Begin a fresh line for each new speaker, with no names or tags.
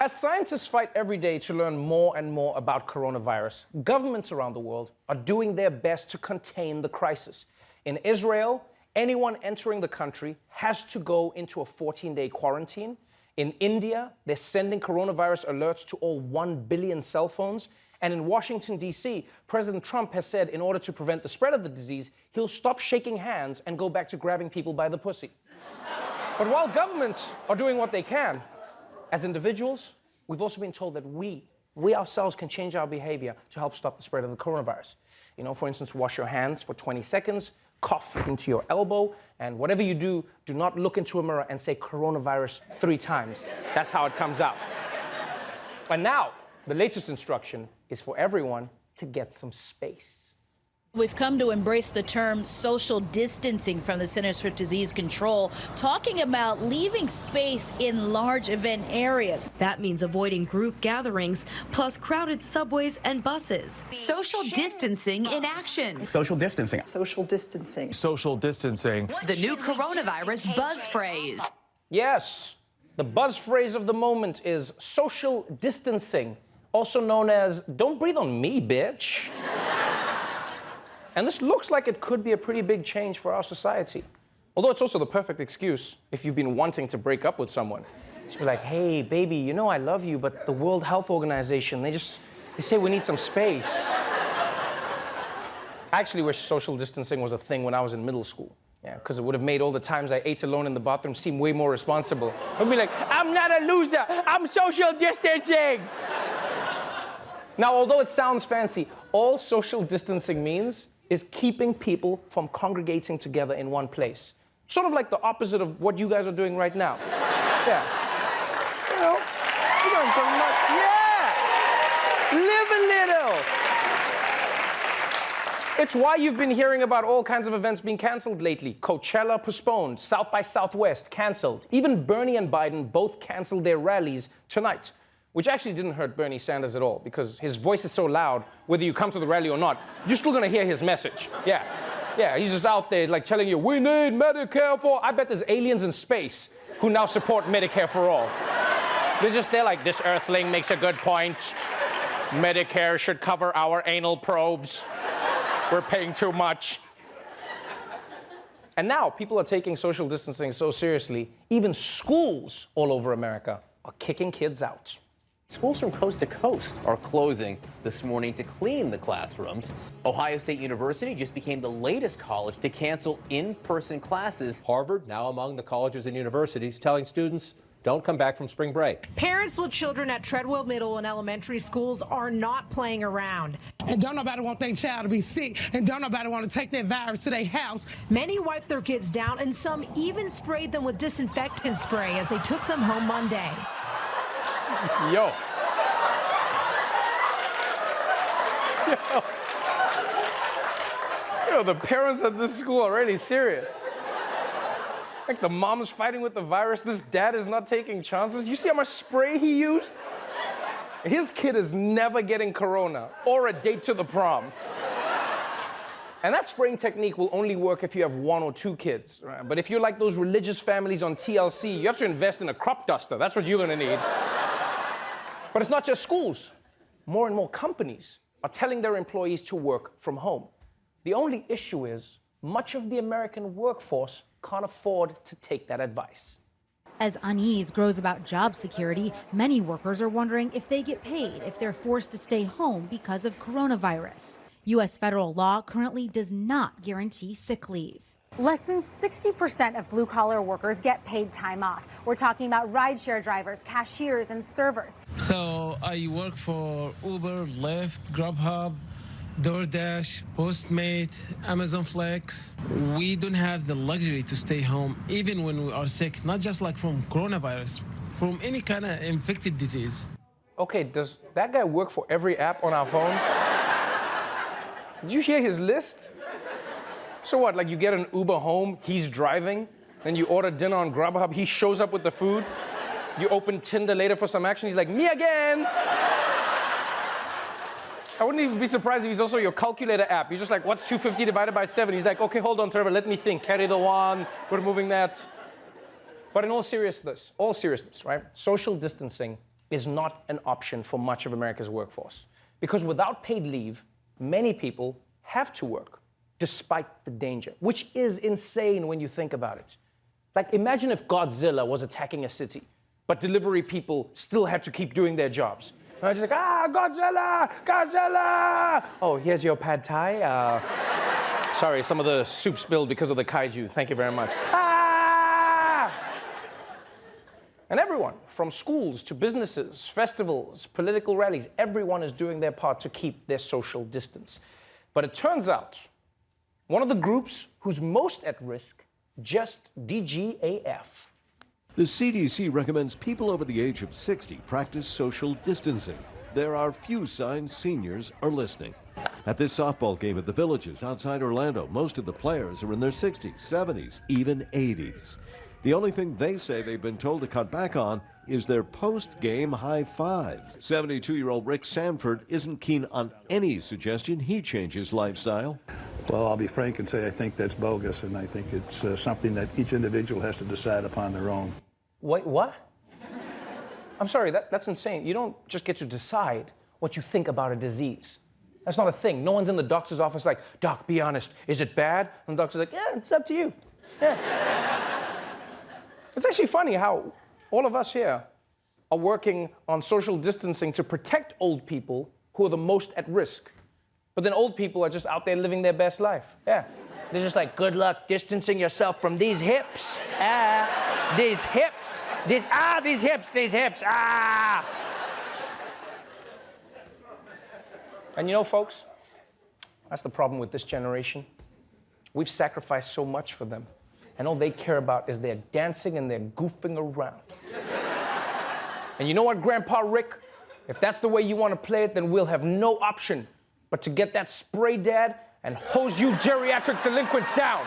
As scientists fight every day to learn more and more about coronavirus, governments around the world are doing their best to contain the crisis. In Israel, anyone entering the country has to go into a 14-day quarantine. In India, they're sending coronavirus alerts to all 1 billion cell phones. And in Washington, D.C., President Trump has said in order to prevent the spread of the disease, he'll stop shaking hands and go back to grabbing people by the pussy. But while governments are doing what they can, as individuals, we've also been told that we ourselves can change our behavior to help stop the spread of the coronavirus. You know, for instance, wash your hands for 20 seconds, cough into your elbow, and whatever you do, do not look into a mirror and say coronavirus 3 times. That's how it comes out. And now, the latest instruction is for everyone to get some space.
We've come to embrace the term social distancing from the Centers for Disease Control, talking about leaving space in large event areas.
That means avoiding group gatherings, plus crowded subways and buses.
Social distancing in action.
Social distancing.
Social distancing.
Social distancing.
The new coronavirus buzz phrase.
Yes, the buzz phrase of the moment is social distancing, also known as "don't breathe on me, bitch." And this looks like it could be a pretty big change for our society. Although it's also the perfect excuse if you've been wanting to break up with someone. Just be like, hey, baby, you know I love you, but the World Health Organization, they say we need some space. I actually wish social distancing was a thing when I was in middle school. Yeah, because it would have made all the times I ate alone in the bathroom seem way more responsible. I'd be like, I'm not a loser, I'm social distancing. Now, although it sounds fancy, all social distancing means is keeping people from congregating together in one place. Sort of like the opposite of what you guys are doing right now. Yeah. You know, you're doing so much. Yeah! Live a little! It's why you've been hearing about all kinds of events being canceled lately. Coachella postponed, South by Southwest canceled. Even Bernie and Biden both canceled their rallies tonight. Which actually didn't hurt Bernie Sanders at all, because his voice is so loud, whether you come to the rally or not, you're still gonna hear his message. Yeah, he's just out there like telling you, we need Medicare for all. I bet there's aliens in space who now support Medicare for all. They're like, this earthling makes a good point. Medicare should cover our anal probes. We're paying too much. And now people are taking social distancing so seriously, even schools all over America are kicking kids out.
Schools from coast to coast are closing this morning to clean the classrooms. Ohio State University just became the latest college to cancel in-person classes.
Harvard, now among the colleges and universities, telling students don't come back from spring break.
Parents with children at Treadwell Middle and elementary schools are not playing around.
And don't nobody want their child to be sick, and don't nobody want to take that virus to their house.
Many wiped their kids down, and some even sprayed them with disinfectant spray as they took them home Monday.
Yo, the parents at this school are really serious. Like the mom's fighting with the virus, this dad is not taking chances. You see how much spray he used? His kid is never getting corona or a date to the prom. And that spraying technique will only work if you have 1 or 2 kids, right? But if you're like those religious families on TLC, you have to invest in a crop duster. That's what you're gonna need. But it's not just schools. More and more companies are telling their employees to work from home. The only issue is much of the American workforce can't afford to take that advice.
As unease grows about job security, many workers are wondering if they get paid if they're forced to stay home because of coronavirus. U.S. federal law currently does not guarantee sick leave.
Less than 60% of blue-collar workers get paid time off. We're talking about rideshare drivers, cashiers, and servers.
So I work for Uber, Lyft, Grubhub, DoorDash, Postmate, Amazon Flex. We don't have the luxury to stay home even when we are sick, not just like from coronavirus, from any kind of infected disease.
Okay, does that guy work for every app on our phones? Did you hear his list? So what, like you get an Uber home, he's driving, then you order dinner on Grubhub, he shows up with the food, you open Tinder later for some action, he's like, me again! I wouldn't even be surprised if he's also your calculator app. You're just like, what's 250 divided by 7? He's like, okay, hold on, Trevor, let me think. Carry the one, we're moving that. But in all seriousness, right? Social distancing is not an option for much of America's workforce. Because without paid leave, many people have to work despite the danger, which is insane when you think about it. Like, imagine if Godzilla was attacking a city, but delivery people still had to keep doing their jobs. And I was just like, Godzilla, Godzilla! Oh, here's your pad thai. Sorry, some of the soup spilled because of the kaiju. Thank you very much. And everyone, from schools to businesses, festivals, political rallies, everyone is doing their part to keep their social distance. But it turns out, one of the groups who's most at risk just DGAF.
The CDC recommends people over the age of 60 practice social distancing. There are few signs seniors are listening. At this softball game at the Villages outside Orlando, most of the players are in their 60s, 70s, even 80s. The only thing they say they've been told to cut back on is their post-game high fives. 72-year-old Rick Sanford isn't keen on any suggestion he change his lifestyle.
Well, I'll be frank and say I think that's bogus, and I think it's something that each individual has to decide upon their own.
Wait, what? I'm sorry, that's insane. You don't just get to decide what you think about a disease. That's not a thing. No one's in the doctor's office like, Doc, be honest, is it bad? And the doctor's like, yeah, it's up to you. Yeah. It's actually funny how all of us here are working on social distancing to protect old people who are the most at risk. But then old people are just out there living their best life. Yeah. They're just like, good luck distancing yourself from these hips. These hips. These hips. And you know, folks, that's the problem with this generation. We've sacrificed so much for them. And all they care about is their dancing and their goofing around. And you know what, Grandpa Rick? If that's the way you want to play it, then we'll have no option but to get that spray dad and hose you geriatric delinquents down.